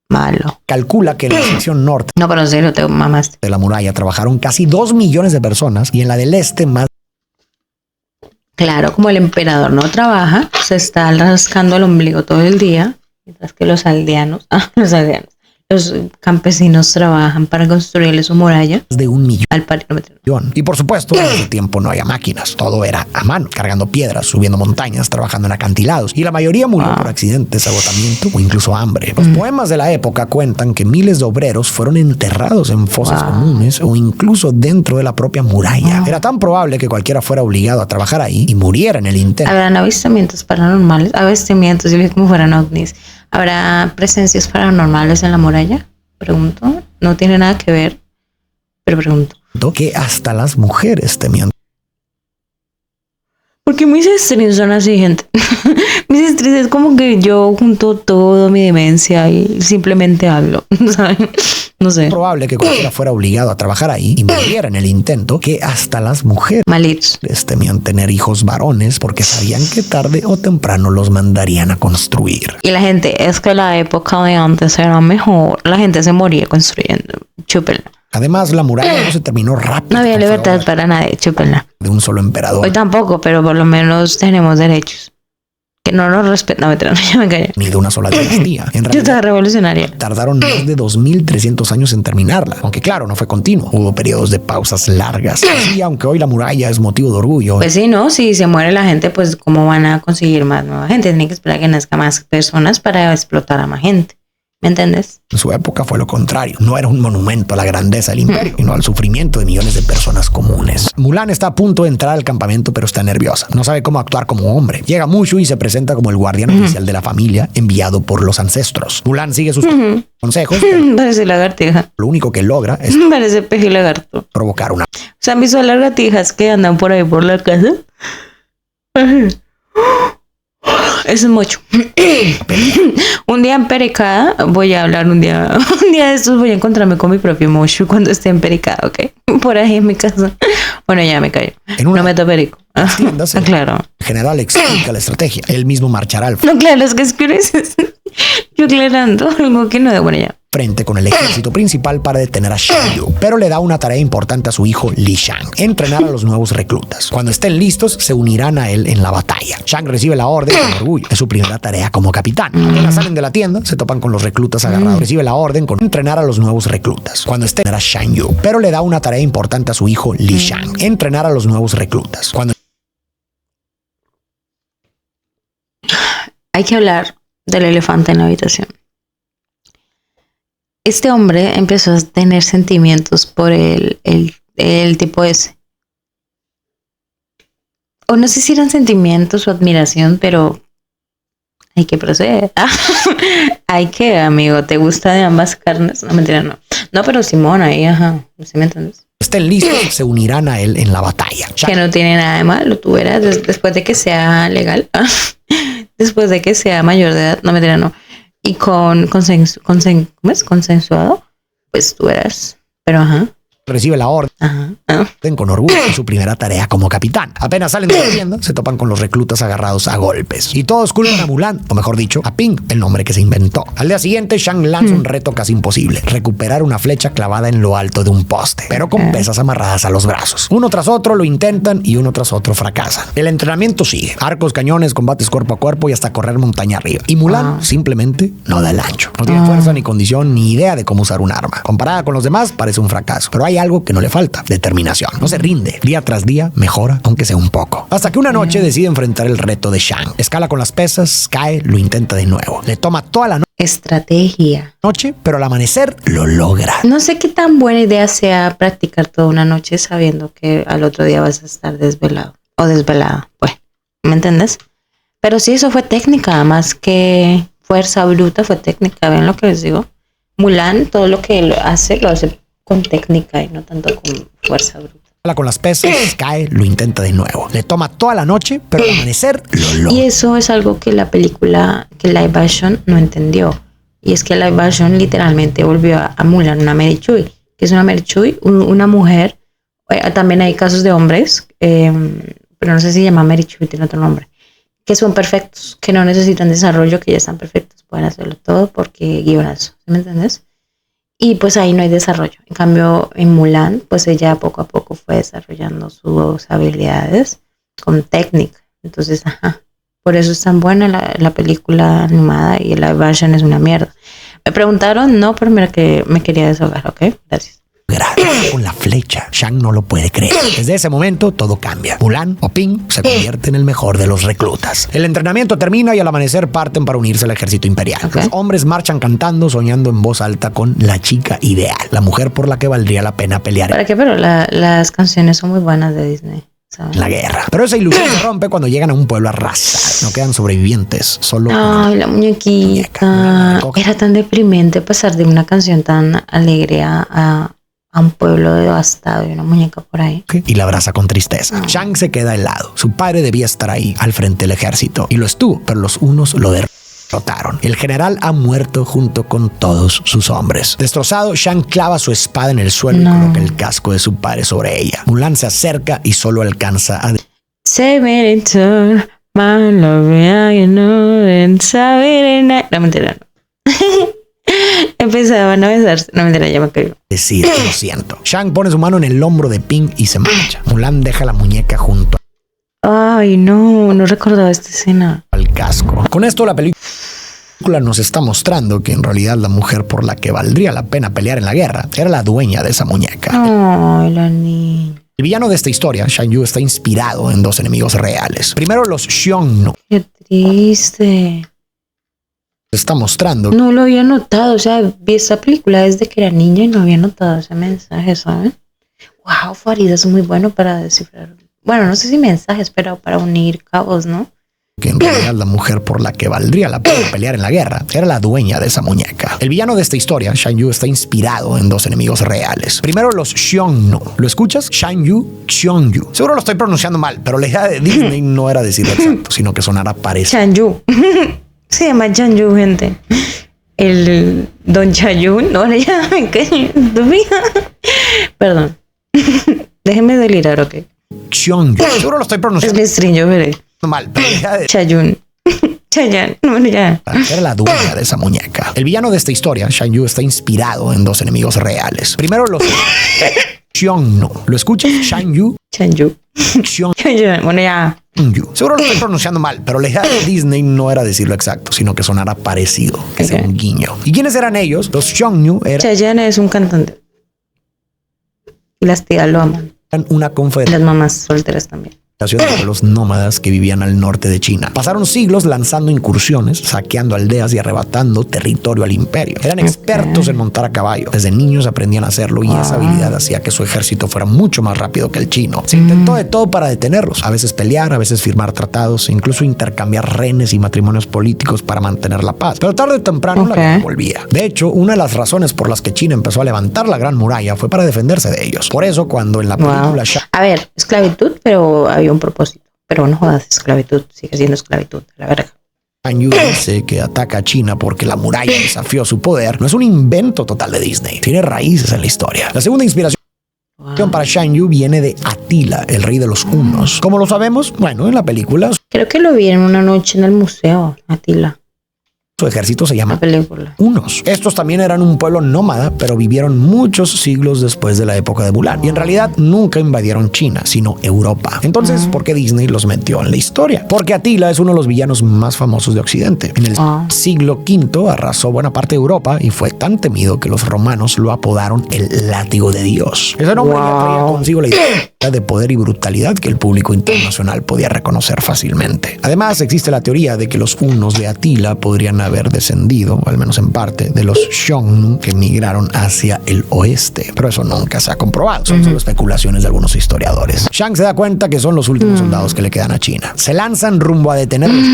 S1: Malo.
S2: Calcula que en la sección norte
S1: no, pero en serio, te mamaste.
S2: De la muralla trabajaron casi 2 millones de personas y en la del este más.
S1: Claro, como el emperador no trabaja, se está rascando el ombligo todo el día, mientras que los campesinos trabajan para construirle su muralla
S2: de 1 millón
S1: al parímetro.
S2: Y por supuesto, en ese tiempo no había máquinas. Todo era a mano, cargando piedras, subiendo montañas, trabajando en acantilados. Y la mayoría murió por accidentes, agotamiento o incluso hambre. Los poemas de la época cuentan que miles de obreros fueron enterrados en fosas comunes o incluso dentro de la propia muralla. Era tan probable que cualquiera fuera obligado a trabajar ahí y muriera en el intento.
S1: ¿Habrán avistamientos paranormales? Avistamientos, yo vi como fueran ovnis. ¿Habrá presencias paranormales en la muralla? Pregunto. No tiene nada que ver, pero pregunto.
S2: Que hasta las mujeres temían.
S1: Porque mis streams son así, gente. Mis streams es como que yo junto todo mi demencia y simplemente hablo, ¿saben? No sé.
S2: Es probable que cualquiera fuera obligado a trabajar ahí y muriera en el intento, que hasta las mujeres
S1: Malitos.
S2: temían tener hijos varones porque sabían que tarde o temprano los mandarían a construir.
S1: Y la gente, es que la época de antes era mejor. La gente se moría construyendo. Chúpenla.
S2: Además, la muralla no se terminó rápido.
S1: No había
S2: Fue
S1: libertad
S2: obra
S1: para nadie, chúpenla.
S2: de un solo emperador.
S1: Hoy tampoco, pero por lo menos tenemos derechos. Que no nos respetan. No, mentira, ya me callé.
S2: Ni de una sola dinastía. En
S1: Yo
S2: realidad,
S1: estaba revolucionaria.
S2: tardaron más de 2300 años en terminarla. Aunque claro, no fue continuo. Hubo periodos de pausas largas. Y aunque hoy la muralla es motivo de orgullo,
S1: Pues sí, ¿no? Si se muere la gente, pues ¿cómo van a conseguir más nueva gente? Tienen que esperar que nazca más personas para explotar a más gente. ¿Me entiendes?
S2: en su época fue lo contrario. No era un monumento a la grandeza del imperio, sino al sufrimiento de millones de personas comunes. Mulan está a punto de entrar al campamento, pero está nerviosa. No sabe cómo actuar como hombre. Llega Mushu y se presenta como el guardián oficial de la familia, enviado por los ancestros. Mulan sigue sus consejos, pero
S1: Parece lagartija.
S2: lo único que logra es
S1: Parece peje lagarto.
S2: provocar una
S1: ¿Se han visto lagartijas que andan por ahí por la casa? Eso es mucho. Un día en Pericada, voy a hablar un día de estos, voy a encontrarme con mi propio Mushu cuando esté en Pericada, ¿ok? Por ahí en mi casa. Bueno, ya me callo.
S2: En una
S1: No meto perico.
S2: tiendas, el
S1: Claro.
S2: general explica la estrategia. Él mismo marchará al
S1: No, claro, es que yo aclarando algo que no de bueno ya.
S2: frente con el ejército principal para detener a Shan Yu, pero le da una tarea importante a su hijo Li Shang: entrenar a los nuevos reclutas. Cuando estén listos, se unirán a él en la batalla. Shang recibe la orden con orgullo. Es su primera tarea como capitán. Apenas salen de la tienda, se topan con los reclutas agarrados. Recibe la orden con entrenar a los nuevos reclutas. Cuando estén a Shan Yu, pero le da una tarea importante a su hijo Li Shang: entrenar a los nuevos reclutas. Cuando
S1: Hay que hablar del elefante en la habitación. Este hombre empezó a tener sentimientos por el tipo ese. O no sé si eran sentimientos o admiración, pero hay que proceder. Hay que, amigo, ¿te gusta de ambas carnes? No, mentira, no. No, pero Simón ahí, ajá. ¿Sí me entiendes?
S2: estén listos, se unirán a él en la batalla.
S1: Que no tiene nada de malo, tú verás, después de que sea legal, después de que sea mayor de edad, no mentira, no. Y con ¿cómo es? Consensuado, pues tú verás. Pero ajá.
S2: Recibe la orden
S1: Ajá.
S2: con orgullo en su primera tarea como capitán. Apenas salen de la tienda, se topan con los reclutas agarrados a golpes. Y todos culpan a Mulan, o mejor dicho, a Ping, el nombre que se inventó. Al día siguiente, Shang lanza un reto casi imposible: recuperar una flecha clavada en lo alto de un poste, pero con pesas amarradas a los brazos. Uno tras otro lo intentan y uno tras otro fracasan. El entrenamiento sigue: arcos, cañones, combates cuerpo a cuerpo y hasta correr montaña arriba. Y Mulan simplemente no da el ancho. No tiene fuerza ni condición ni idea de cómo usar un arma. Comparada con los demás, parece un fracaso. Pero hay algo que no le falta: determinación. No se rinde. Día tras día mejora, aunque sea un poco. Hasta que una noche decide enfrentar el reto de Shang. Escala con las pesas, cae, lo intenta de nuevo. Le toma toda la
S1: Estrategia.
S2: noche, pero al amanecer lo logra.
S1: No sé qué tan buena idea sea practicar toda una noche sabiendo que al otro día vas a estar desvelado o desvelada. Pues, ¿me entiendes? Pero sí, eso fue técnica, más que fuerza bruta, fue técnica. ¿Ven lo que les digo? Mulan, todo lo que lo hace con técnica y no tanto con fuerza bruta.
S2: Escala con las pesas, cae, lo intenta de nuevo. Le toma toda la noche, pero al amanecer lo logra.
S1: Y eso es algo que la película, que live action no entendió. Y es que live action literalmente volvió a Mulan una Mary Chui, que es una Mary Chui, una mujer. También hay casos de hombres, pero no sé si se llama Mary Chui, tiene otro nombre, que son perfectos, que no necesitan desarrollo, que ya están perfectos, pueden hacerlo todo porque guionazo, ¿sí me entiendes? Y pues ahí no hay desarrollo. En cambio, en Mulan, pues ella poco a poco fue desarrollando sus habilidades con técnica. Entonces, ajá, por eso es tan buena la película animada y el live action es una mierda. Me preguntaron, no, pero mira que me quería desahogar, ¿ok? Gracias.
S2: Con la flecha. Shang no lo puede creer. Desde ese momento todo cambia. Mulan o Ping se convierte en el mejor de los reclutas. El entrenamiento termina y al amanecer parten para unirse al ejército imperial.
S1: Okay.
S2: Los hombres marchan cantando, soñando en voz alta con la chica ideal, la mujer por la que valdría la pena pelear
S1: ¿Para qué? Pero las canciones son muy buenas de Disney, ¿sabes?
S2: en la guerra. Pero esa ilusión se rompe cuando llegan a un pueblo arrasado. No quedan sobrevivientes, solo
S1: Ay, la muñequita.
S2: Muñeca.
S1: Era tan deprimente pasar de una canción tan alegre a a un pueblo devastado y una muñeca por ahí.
S2: Y la abraza con tristeza. Shang se queda helado. Su padre debía estar ahí al frente del ejército y lo estuvo, pero los hunos lo derrotaron. El general ha muerto junto con todos sus hombres. Destrozado, Shang clava su espada en el suelo y coloca el casco de su padre sobre ella. Mulan se acerca y solo alcanza a
S1: Say me return, my love, you know, and saber no, mentira, no. Empezaban a besarse. No, mentira, ya me caigo.
S2: decir lo siento. Shang pone su mano en el hombro de Ping y se marcha. Mulan deja la muñeca junto
S1: Ay, no recordaba esta escena.
S2: al casco. Con esto la película nos está mostrando que en realidad la mujer por la que valdría la pena pelear en la guerra era la dueña de esa muñeca.
S1: Ay, la niña.
S2: El villano de esta historia, Shan Yu, está inspirado en dos enemigos reales. Primero, los Xiongnu.
S1: Qué triste.
S2: Está mostrando
S1: No lo había notado, o sea, vi esta película desde que era niña y no había notado ese mensaje, ¿saben? Wow, Farida es muy bueno para descifrar. Bueno, no sé si mensajes, pero para unir cabos, ¿no?
S2: que en realidad la mujer por la que valdría la pena pelear en la guerra era la dueña de esa muñeca. El villano de esta historia, Shan Yu, está inspirado en dos enemigos reales. Primero, los Xiongnu. ¿Lo escuchas? Shan Yu, Xiongnu. Seguro lo estoy pronunciando mal, pero la idea de Disney no era decirlo exacto, sino que sonara parecido.
S1: Shan Yu. Se llama Shan Yu, gente. El Don Chayun. No, ya me quedé. Perdón. Déjenme delirar, ok.
S2: Xiongnu. Seguro lo estoy
S1: Es
S2: pronunciando
S1: mi estrillo, veré.
S2: mal, pero la idea de
S1: Chayun. Chayan. No, ya.
S2: era la dueña de esa muñeca. El villano de esta historia, Shan Yu, está inspirado en dos enemigos reales. Primero, los Xiongnu. ¿Lo escuchas? Shan Yu,
S1: Shan Yu.
S2: Xiongnu.
S1: Bueno, ya.
S2: Seguro lo estoy pronunciando mal, pero la idea de Disney no era decirlo exacto, sino que sonara parecido, que sea un guiño. ¿Y quiénes eran ellos? Los Xiongnu eran
S1: Chayanne es un cantante. Y las tías lo aman.
S2: una
S1: Y
S2: confederación
S1: las mamás solteras también.
S2: de pueblos nómadas que vivían al norte de China. Pasaron siglos lanzando incursiones, saqueando aldeas y arrebatando territorio al imperio. Eran expertos en montar a caballo. Desde niños aprendían a hacerlo y esa habilidad hacía que su ejército fuera mucho más rápido que el chino. Se intentó de todo para detenerlos. A veces pelear, a veces firmar tratados, e incluso intercambiar rehenes y matrimonios políticos para mantener la paz. Pero tarde o temprano la guerra volvía. De hecho, una de las razones por las que China empezó a levantar la Gran Muralla fue para defenderse de ellos. Por eso, cuando en la película
S1: A ver, esclavitud, pero había un propósito. Pero no jodas, esclavitud, sigue siendo esclavitud, la verga.
S2: Shan Yu dice que ataca a China porque la muralla desafió su poder. No es un invento total de Disney. Tiene raíces en la historia. La segunda inspiración para Shan Yu viene de Atila, el rey de los hunos. ¿Cómo lo sabemos? Bueno, en la película
S1: Creo que lo vi en una noche en el museo, Atila.
S2: su ejército se llama
S1: La película.
S2: hunos. Estos también eran un pueblo nómada, pero vivieron muchos siglos después de la época de Mulan. Y en realidad nunca invadieron China, sino Europa. Entonces, ¿por qué Disney los metió en la historia? Porque Atila es uno de los villanos más famosos de Occidente. En el siglo V arrasó buena parte de Europa y fue tan temido que los romanos lo apodaron el látigo de Dios. Ese nombre ya traía consigo la idea de poder y brutalidad que el público internacional podía reconocer fácilmente. Además, existe la teoría de que los hunos de Atila podrían haber descendido, al menos en parte, de los Xiongnu que migraron hacia el oeste. Pero eso nunca se ha comprobado. Son solo especulaciones de algunos historiadores. Shang se da cuenta que son los últimos soldados que le quedan a China. Se lanzan rumbo a detenerlos.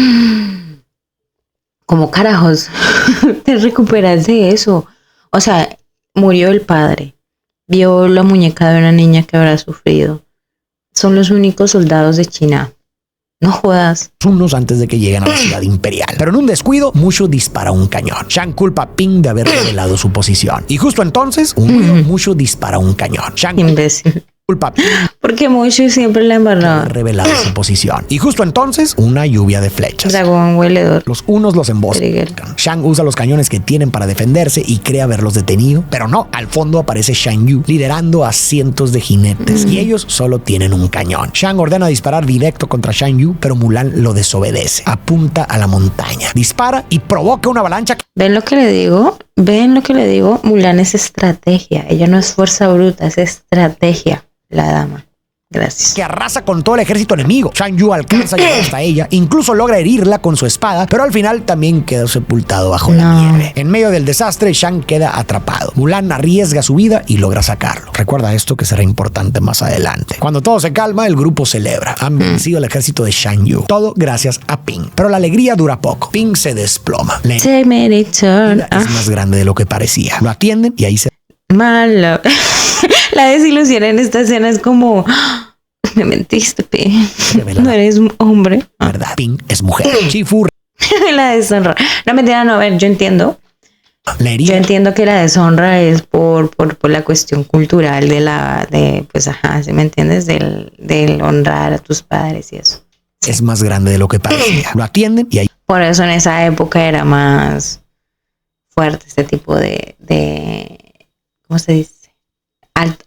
S1: ¿Cómo carajos te recuperas de eso? O sea, murió el padre. Vio la muñeca de una niña que habrá sufrido. Son los únicos soldados de China. No jodas.
S2: Unos antes de que lleguen a la ciudad imperial. Pero en un descuido, Mushu dispara un cañón. Shang culpa a Ping de haber revelado su posición. Y justo entonces, Mushu dispara un cañón. Shang
S1: Imbécil.
S2: culpa a Ping
S1: Porque Mushu siempre la
S2: de
S1: embarraba.
S2: haber revelado su posición. Y justo entonces, una lluvia de flechas.
S1: Dragón hueledor.
S2: Los unos los emboscan. Shang usa los cañones que tienen para defenderse y cree haberlos detenido, pero no, al fondo aparece Shan Yu liderando a cientos de jinetes y ellos solo tienen un cañón. Shang ordena disparar directo contra Shan Yu, pero Mulan lo desobedece. Apunta a la montaña, dispara y provoca una avalancha.
S1: ¿Ven lo que le digo? ¿ Ven lo que le digo? Mulan es estrategia. Ella no es fuerza bruta, es estrategia. La dama. Gracias.
S2: Que arrasa con todo el ejército enemigo. Shan Yu alcanza a llegar hasta ella, incluso logra herirla con su espada, pero al final también queda sepultado bajo la nieve. En medio del desastre, Shang queda atrapado. Mulan arriesga su vida y logra sacarlo. Recuerda esto que será importante más adelante. Cuando todo se calma, el grupo celebra. Han vencido al ejército de Shan Yu. Todo gracias a Ping. Pero la alegría dura poco. Ping se desploma. La herida es más grande de lo que parecía. Lo atienden y ahí se
S1: Malo. La desilusión en esta escena es como, me mentiste, Pe. No eres un hombre.
S2: ¿Verdad? Ping es mujer. Chi-Fu
S1: la deshonra. No, mentira, no, a ver, yo entiendo. Yo entiendo que la deshonra es por la cuestión cultural pues ajá, ¿sí me entiendes? Del honrar a tus padres y eso. Sí.
S2: Es más grande de lo que parecía. Lo atienden y ahí.
S1: Por eso en esa época era más fuerte este tipo de ¿cómo se dice?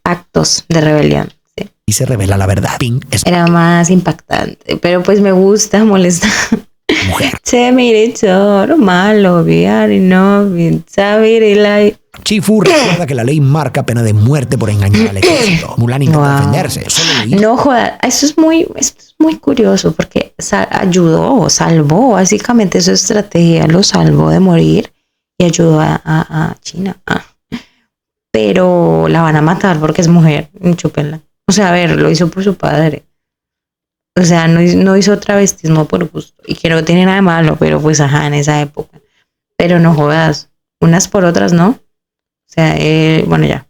S1: Actos de rebelión. ¿Sí?
S2: Y se revela la verdad. Ping es
S1: era más impactante, pero pues me gusta molestar.
S2: Mujer.
S1: Se mire choro, malo, viari, no, saber el
S2: Chi-Fu recuerda que la ley marca pena de muerte por engañar al ejército. Mulan intenta defenderse.
S1: No joda, esto es muy curioso porque ayudó, salvó, básicamente su estrategia lo salvó de morir y ayudó a China. Pero la van a matar porque es mujer, chúpenla. O sea, a ver, lo hizo por su padre. O sea, no hizo travestismo por gusto. Y que no tiene nada de malo, pero pues ajá, en esa época. Pero no jodas, unas por otras, ¿no? O sea, bueno, ya.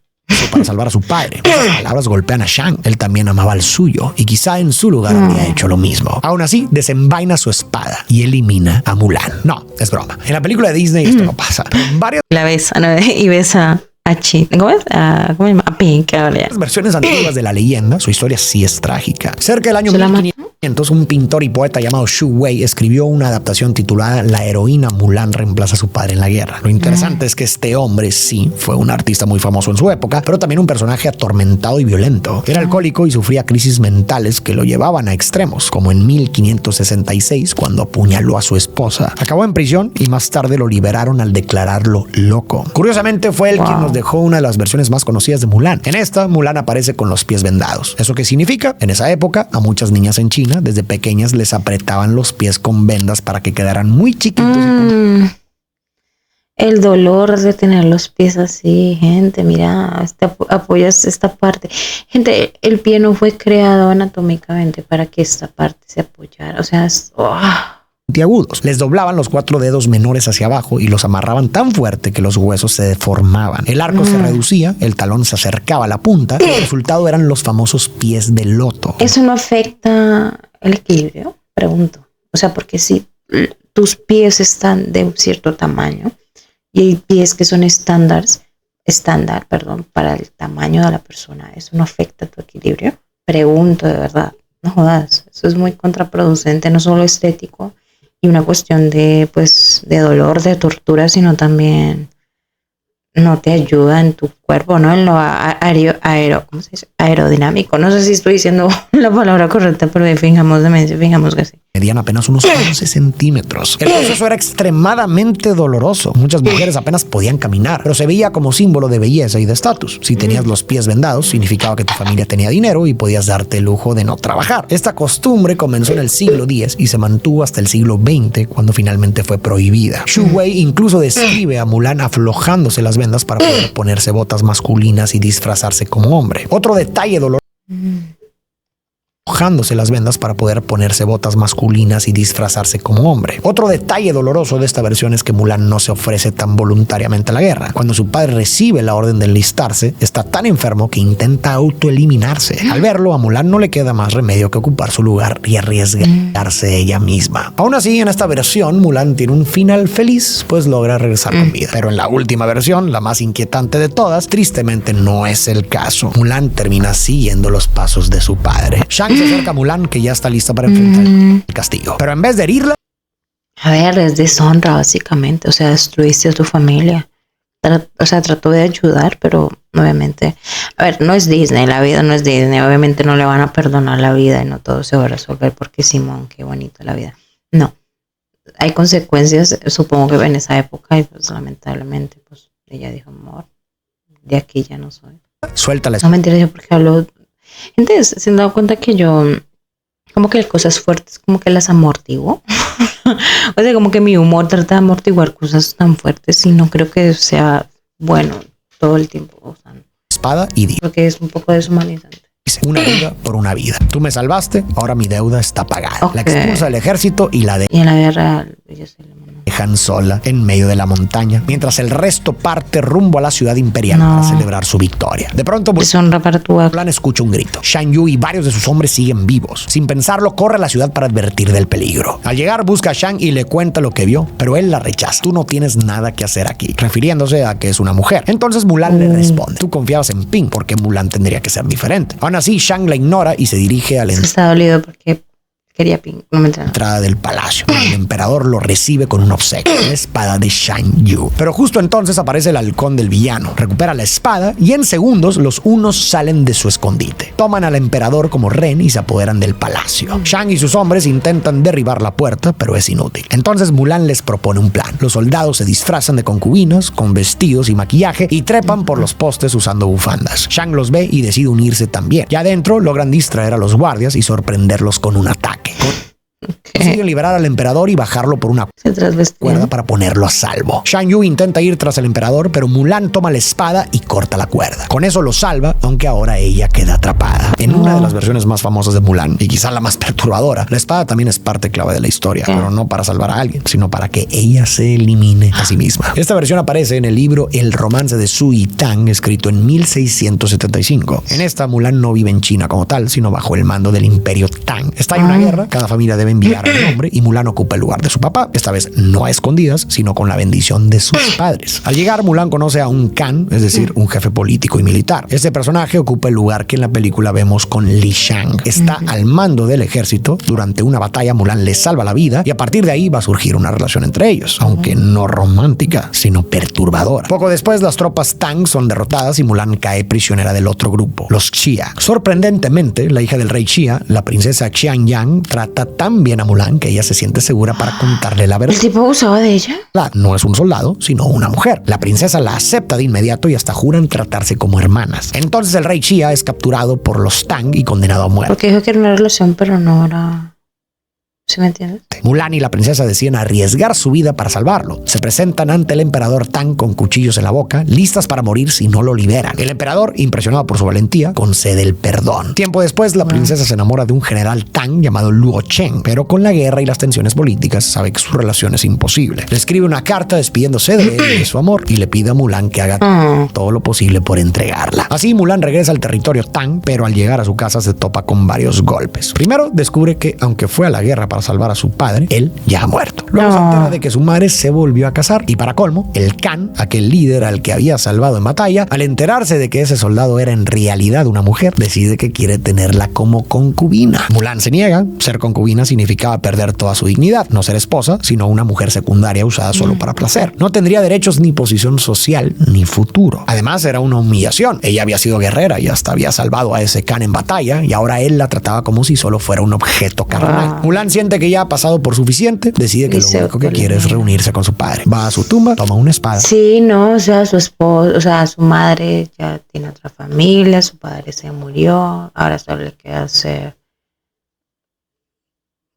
S2: Para salvar a su padre. Esas palabras golpean a Shang. Él también amaba al suyo y quizá en su lugar habría hecho lo mismo. Aún así, desenvaina su espada y elimina a Mulan. No, es broma. En la película de Disney esto no pasa.
S1: La besa, ¿no? Y besa a Chi. ¿Cómo es? ¿Cómo se llama? A Pink.
S2: Las versiones antiguas de la leyenda, su historia sí es trágica. Cerca del año 1500, un pintor y poeta llamado Xu Wei escribió una adaptación titulada La heroína Mulan reemplaza a su padre en la guerra. Lo interesante es que este hombre sí fue un artista muy famoso en su época, pero también un personaje atormentado y violento. Era alcohólico y sufría crisis mentales que lo llevaban a extremos, como en 1566 cuando apuñaló a su esposa. Acabó en prisión y más tarde lo liberaron al declararlo loco. Curiosamente fue él quien nos dejó una de las versiones más conocidas de Mulan. En esta, Mulan aparece con los pies vendados. ¿Eso qué significa? En esa época, a muchas niñas en China, desde pequeñas les apretaban los pies con vendas para que quedaran muy chiquitos.
S1: El dolor de tener los pies así, gente, mira, apoyas esta parte. Gente, el pie no fue creado anatómicamente para que esta parte se apoyara. O sea,
S2: Agudos. Les doblaban los 4 dedos menores hacia abajo y los amarraban tan fuerte que los huesos se deformaban. El arco se reducía, el talón se acercaba a la punta y el resultado eran los famosos pies de loto.
S1: ¿Eso no afecta el equilibrio? Pregunto. O sea, porque si tus pies están de un cierto tamaño y hay pies que son estándar, para el tamaño de la persona, ¿eso no afecta tu equilibrio? Pregunto de verdad. No jodas. Eso es muy contraproducente, no solo estético, y una cuestión de dolor, de tortura, sino también no te ayuda en tu cuerpo, ¿no? En lo ¿cómo se dice? Aerodinámico. No sé si estoy diciendo la palabra correcta, pero fingamos que sí.
S2: Medían apenas unos 11 centímetros. El proceso era extremadamente doloroso. Muchas mujeres apenas podían caminar, pero se veía como símbolo de belleza y de estatus. Si tenías los pies vendados, significaba que tu familia tenía dinero y podías darte el lujo de no trabajar. Esta costumbre comenzó en el siglo X y se mantuvo hasta el siglo XX, cuando finalmente fue prohibida. Xu Wei incluso describe a Mulan aflojándose las vendas para poder ponerse botas masculinas y disfrazarse como hombre. Otro detalle doloroso. Aflojándose las vendas para poder ponerse botas masculinas y disfrazarse como hombre. Otro detalle doloroso de esta versión es que Mulan no se ofrece tan voluntariamente a la guerra. Cuando su padre recibe la orden de enlistarse, está tan enfermo que intenta autoeliminarse. Al verlo, a Mulan no le queda más remedio que ocupar su lugar y arriesgarse ella misma. Aún así, en esta versión, Mulan tiene un final feliz, pues logra regresar con vida. Pero en la última versión, la más inquietante de todas, tristemente no es el caso. Mulan termina siguiendo los pasos de su padre. Shang se acerca a Mulan, que ya está lista para enfrentar el castigo. Pero en vez de herirla,
S1: a ver, es deshonra básicamente. O sea, destruiste a tu familia. Trató de ayudar, pero obviamente, a ver, no es Disney, la vida no es Disney. Obviamente no le van a perdonar la vida y no todo se va a resolver porque Simón, qué bonito la vida. No, hay consecuencias, supongo que en esa época, y pues lamentablemente, pues ella dijo, amor, de aquí ya no soy.
S2: Suéltala.
S1: No mentira, yo porque hablo. Gente, se han dado cuenta que yo, como que cosas fuertes, como que las amortiguo. O sea, como que mi humor trata de amortiguar cosas tan fuertes y no creo que sea bueno todo el tiempo. O sea,
S2: espada y di.
S1: Porque es un poco deshumanizante.
S2: Una vida por una vida. Tú me salvaste, ahora mi deuda está pagada. Okay. La expulsa del ejército y la de...
S1: Y en la vida real, yo soy la mamá.
S2: dejan sola en medio de la montaña, mientras el resto parte rumbo a la ciudad imperial para celebrar su victoria. De pronto, Mulan escucha un grito. Shan Yu y varios de sus hombres siguen vivos. Sin pensarlo, corre a la ciudad para advertir del peligro. Al llegar, busca a Shang y le cuenta lo que vio, pero él la rechaza. Tú no tienes nada que hacer aquí, refiriéndose a que es una mujer. Entonces Mulan le responde: tú confiabas en Ping, porque Mulan tendría que ser diferente. Aún así, Shang la ignora y se dirige al
S1: está dolido porque quería Ping. No me
S2: entrada del palacio. El emperador lo recibe con un obsequio, la espada de Shan Yu. Pero justo entonces aparece el halcón del villano, recupera la espada y en segundos los unos salen de su escondite. Toman al emperador como rehén y se apoderan del palacio. Shang y sus hombres intentan derribar la puerta, pero es inútil. Entonces Mulan les propone un plan. Los soldados se disfrazan de concubinas con vestidos y maquillaje y trepan por los postes usando bufandas. Shang los ve y decide unirse también. Ya adentro logran distraer a los guardias y sorprenderlos con un ataque. Consiguen liberar al emperador y bajarlo por una cuerda para ponerlo a salvo. Shan Yu intenta ir tras el emperador, pero Mulan toma la espada y corta la cuerda. Con eso lo salva, aunque ahora ella queda atrapada. En una de las versiones más famosas de Mulan, y quizá la más perturbadora, la espada también es parte clave de la historia, pero no para salvar a alguien, sino para que ella se elimine a sí misma. Esta versión aparece en el libro El romance de Su y Tang, escrito en 1675. En esta, Mulan no vive en China como tal, sino bajo el mando del imperio Tang. Está en una guerra, cada familia debe enviar a un hombre y Mulan ocupa el lugar de su papá, esta vez no a escondidas, sino con la bendición de sus padres. Al llegar, Mulan conoce a un Khan, es decir, un jefe político y militar. Este personaje ocupa el lugar que en la película vemos con Li Shang. Está al mando del ejército. Durante una batalla, Mulan le salva la vida y a partir de ahí va a surgir una relación entre ellos, aunque no romántica, sino perturbadora. Poco después, las tropas Tang son derrotadas y Mulan cae prisionera del otro grupo, los Xia. Sorprendentemente, la hija del rey Xia, la princesa Xiangyang, trata tan bien a Mulan que ella se siente segura para contarle la verdad.
S1: ¿El tipo abusaba de ella?
S2: No es un soldado, sino una mujer. La princesa la acepta de inmediato y hasta juran tratarse como hermanas. Entonces el rey Xia es capturado por los Tang y condenado a muerte.
S1: Porque dijo que era una relación, pero no era... ¿Sí me entiendes?
S2: Mulan y la princesa deciden arriesgar su vida para salvarlo. Se presentan ante el emperador Tang con cuchillos en la boca, listas para morir si no lo liberan. El emperador, impresionado por su valentía, concede el perdón. Tiempo después, la princesa se enamora de un general Tang llamado Luo Chen, pero con la guerra y las tensiones políticas sabe que su relación es imposible. Le escribe una carta despidiéndose de él y de su amor y le pide a Mulan que haga todo lo posible por entregarla. Así, Mulan regresa al territorio Tang, pero al llegar a su casa se topa con varios golpes. Primero, descubre que, aunque fue a la guerra para salvar a su padre, él ya ha muerto. Luego se entera de que su madre se volvió a casar y para colmo, el Khan, aquel líder al que había salvado en batalla, al enterarse de que ese soldado era en realidad una mujer, decide que quiere tenerla como concubina. Mulan se niega. Ser concubina significaba perder toda su dignidad, no ser esposa, sino una mujer secundaria usada solo para placer. No tendría derechos ni posición social ni futuro. Además, era una humillación. Ella había sido guerrera y hasta había salvado a ese Khan en batalla y ahora él la trataba como si solo fuera un objeto carnal. Mulan siente que ya ha pasado por suficiente, decide que lo único que quiere es reunirse con su padre. Va a su tumba, toma una espada.
S1: Sí, no, o sea, su esposo, o sea, su madre ya tiene otra familia, su padre se murió, ahora solo le queda ser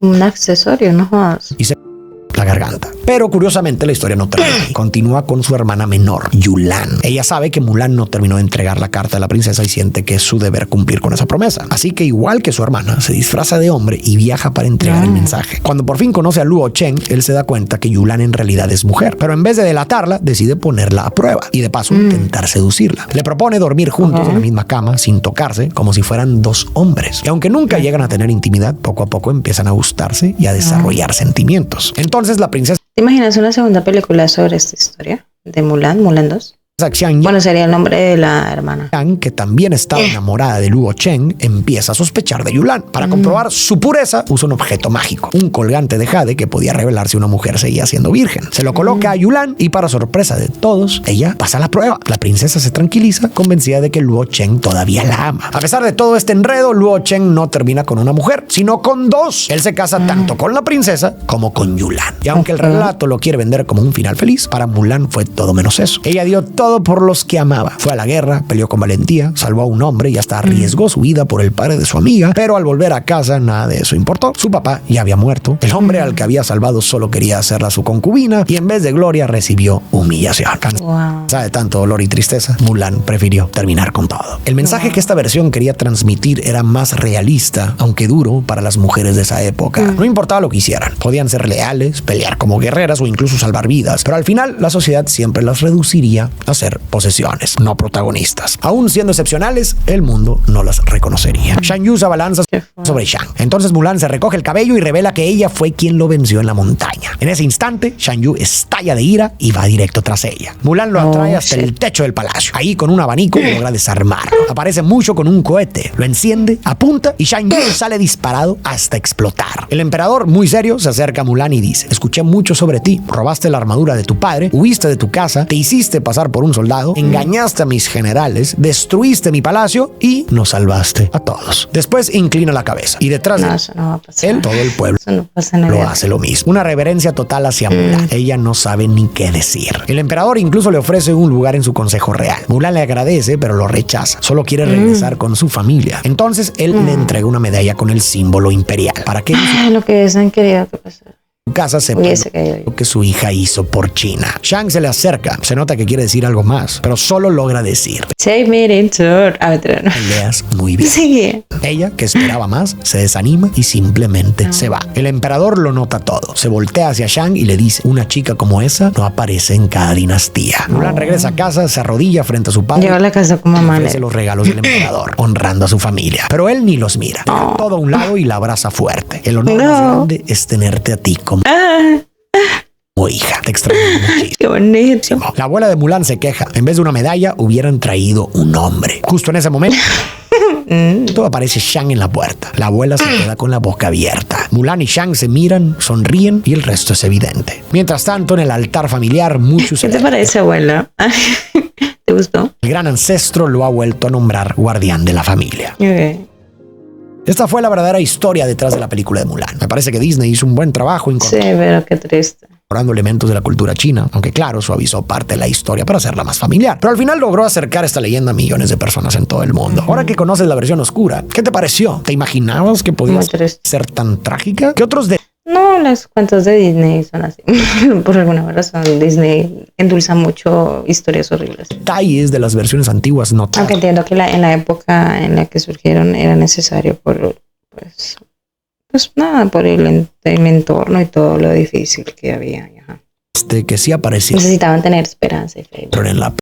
S1: un accesorio, no jodas.
S2: Y se la garganta. Pero curiosamente la historia no termina ahí. Continúa con su hermana menor, Yulan. Ella sabe que Mulan no terminó de entregar la carta de la princesa y siente que es su deber cumplir con esa promesa. Así que igual que su hermana, se disfraza de hombre y viaja para entregar el mensaje. Cuando por fin conoce a Luo Chen, él se da cuenta que Yulan en realidad es mujer. Pero en vez de delatarla, decide ponerla a prueba y de paso intentar seducirla. Le propone dormir juntos en la misma cama, sin tocarse, como si fueran dos hombres. Y aunque nunca llegan a tener intimidad, poco a poco empiezan a gustarse y a desarrollar sentimientos. Entonces la princesa...
S1: ¿Te imaginas una segunda película sobre esta historia? De Mulan, Mulan 2. Bueno, sería el nombre de la hermana.
S2: Que también estaba enamorada de Luo Chen, empieza a sospechar de Yulan. Para comprobar su pureza, usa un objeto mágico, un colgante de jade que podía revelar si una mujer seguía siendo virgen. Se lo coloca a Yulan y para sorpresa de todos, ella pasa la prueba. La princesa se tranquiliza, convencida de que Luo Chen todavía la ama. A pesar de todo este enredo, Luo Chen no termina con una mujer, sino con dos. Él se casa tanto con la princesa como con Yulan. Y aunque el relato lo quiere vender como un final feliz, para Mulan fue todo menos eso. Ella dio todo todo por los que amaba. Fue a la guerra, peleó con valentía, salvó a un hombre y hasta arriesgó su vida por el padre de su amiga, pero al volver a casa nada de eso importó. Su papá ya había muerto, el hombre al que había salvado solo quería hacerla su concubina y en vez de gloria recibió humillación. Cansada de tanto dolor y tristeza, Mulan prefirió terminar con todo. El mensaje que esta versión quería transmitir era más realista, aunque duro para las mujeres de esa época. No importaba lo que hicieran, podían ser leales, pelear como guerreras o incluso salvar vidas, pero al final la sociedad siempre las reduciría a ser posesiones, no protagonistas. Aún siendo excepcionales, el mundo no las reconocería. Shan Yu se abalanza sobre Shang. Entonces Mulan se recoge el cabello y revela que ella fue quien lo venció en la montaña. En ese instante, Shan Yu estalla de ira y va directo tras ella. Mulan lo atrae hasta el techo del palacio. Ahí con un abanico logra desarmarlo. Aparece Mushu con un cohete, lo enciende, apunta y Shan Yu sale disparado hasta explotar. El emperador, muy serio, se acerca a Mulan y dice: escuché mucho sobre ti, robaste la armadura de tu padre, huiste de tu casa, te hiciste pasar por un soldado, engañaste a mis generales, destruiste mi palacio y nos salvaste a todos. Después inclina la cabeza y detrás de
S1: eso no va a pasar.
S2: él, todo el pueblo lo hace lo mismo. Una reverencia total hacia Mulan. Ella no sabe ni qué decir. El emperador incluso le ofrece un lugar en su consejo real. Mulan le agradece, pero lo rechaza. Solo quiere regresar con su familia. Entonces él le entrega una medalla con el símbolo imperial para que
S1: lo que hubiesen querido que pasara.
S2: su casa sepa lo que su hija hizo por China. Shang se le acerca, se nota que quiere decir algo más, pero solo logra decir:
S1: Take me into
S2: peleas muy bien.
S1: Sí.
S2: Ella, que esperaba más, se desanima y simplemente se va. El emperador lo nota todo. Se voltea hacia Shang y le dice: una chica como esa no aparece en cada dinastía. Mulan regresa a casa, se arrodilla frente a su padre.
S1: Lleva la casa como
S2: mamá. Ofrece los regalos del emperador, honrando a su familia. Pero él ni los mira. Deja todo a un lado y la abraza fuerte. El honor más grande es tenerte a ti como hija. Te extraño muchísimo.
S1: Qué bonito.
S2: La abuela de Mulan se queja. En vez de una medalla, hubieran traído un hombre. Justo en ese momento, aparece Shang en la puerta. La abuela se queda con la boca abierta. Mulan y Shang se miran, sonríen y el resto es evidente. Mientras tanto, en el altar familiar, muchos...
S1: ¿Qué te parece, abuela? ¿Te gustó?
S2: El gran ancestro lo ha vuelto a nombrar guardián de la familia.
S1: Okay.
S2: Esta fue la verdadera historia detrás de la película de Mulan. Me parece que Disney hizo un buen trabajo
S1: pero qué triste.
S2: Incorporando elementos de la cultura china, aunque claro, suavizó parte de la historia para hacerla más familiar. Pero al final logró acercar esta leyenda a millones de personas en todo el mundo. Ahora que conoces la versión oscura, ¿qué te pareció? ¿Te imaginabas que podía ser tan trágica? ¿Qué otros
S1: No, los cuentos de Disney son así. Por alguna razón, Disney endulza mucho historias horribles.
S2: Detalles de las versiones antiguas no?
S1: Aunque entiendo que en la época en la que surgieron era necesario por el entorno y todo lo difícil que había.
S2: Que sí aparecía.
S1: Necesitaban tener esperanza y fe.
S2: Pero en la